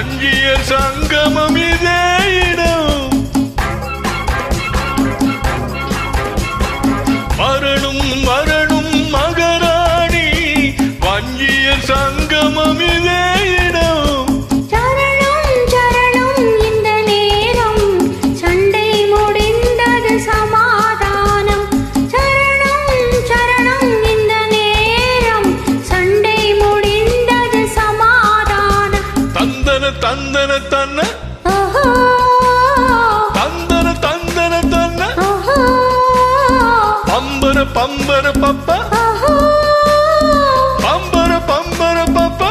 வஞ்சிய சங்கமம் இதே இடம். வரணும் வரணும் மகராணி வஞ்சிய சங்கமம் இதே இடம். சரணம் சரணம் இந்த நேரம் சண்டை முடிந்தது சமாதானம். சரணம் சரணம் இந்த நேரம் சண்டை முடிந்தது சமாதானம். தந்தன தந்தன தன்ன தந்தன தந்தன தன்ன பம்பர பம்பர பப்ப பம்பர பம்பர பப்ப.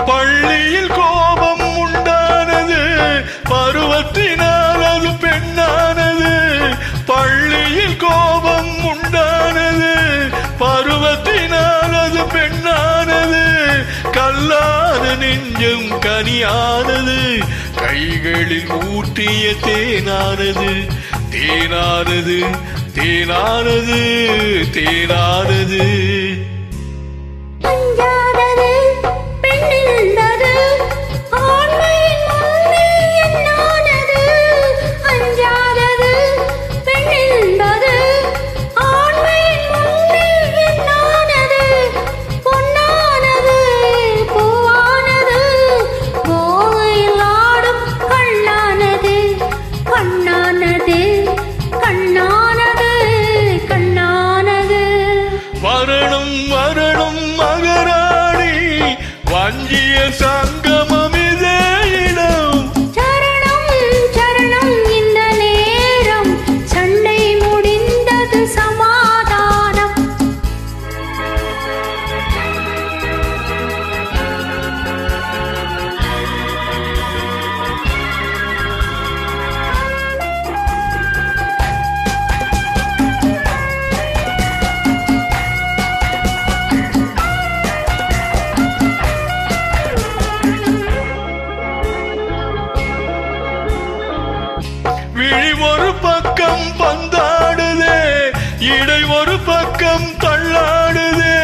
பள்ளியில் கோபம் உண்டானது பருவத்தினால் அது பெண்ணானது. பள்ளியில் கோபம் உண்டானது பருவத்தினால் அது பெண்ணானது. கல்லாத நெஞ்சம் கனியானது கைகளில் ஊற்றிய தேனானது. தேனானது தேனானது தேனானது. அஞ்சாதது பெண்ணிருந்தது ஆண்மையின் முன்னே என்னானது. அஞ்சாதது பெண்ணிருந்தது ஆண்மையின் முன்னே என்னானது. பொன்னானது பூவானது போகையில் ஆடும் கண்ணானது. கண்ணானது கண்ணானது கண்ணானது. வரணும் வரணும் மகராணி வஞ்சிய சங்கமம் இதே இடம். சரணம் சரணம் இந்த நேரம் சண்டை முடிந்தது சமாதானம். விழி ஒரு பக்கம் பந்தாடுதே இடை ஒரு பக்கம் தள்ளாடுதே.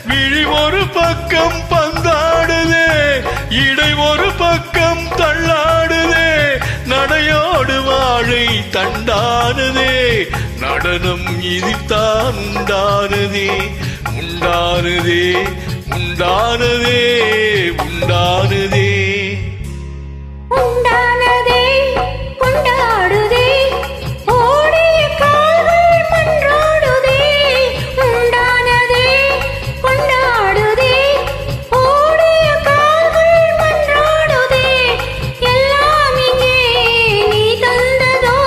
விழி ஒரு பக்கம் பந்தாடுதே இடை ஒரு பக்கம் தள்ளாடுதே. நடையோடு வாழை தண்டானதே நடனம் இதில்தான் உண்டானதே. உண்டானதே உண்டானதே உண்டானதே. உண்டானதே கொண்டாடுதே ஓடிய கால்கள் மன்றாடுதே. உண்டானதே கொண்டாடுதே ஓடிய கால்கள் மன்றாடுதே. எல்லாம் இங்கே நீ தந்ததோ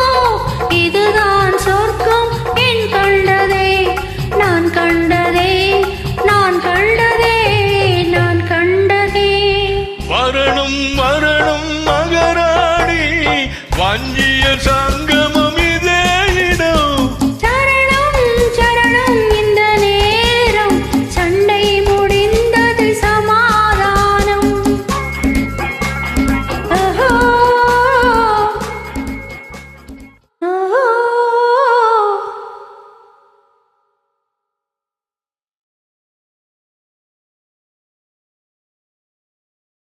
இதுதான் சொர்க்கம் என் கண்டதே. நான் கண்டதே நான் கண்டதே நான் கண்டதே. வரணும் வரணும் மகராணி வஞ்சிய சங்க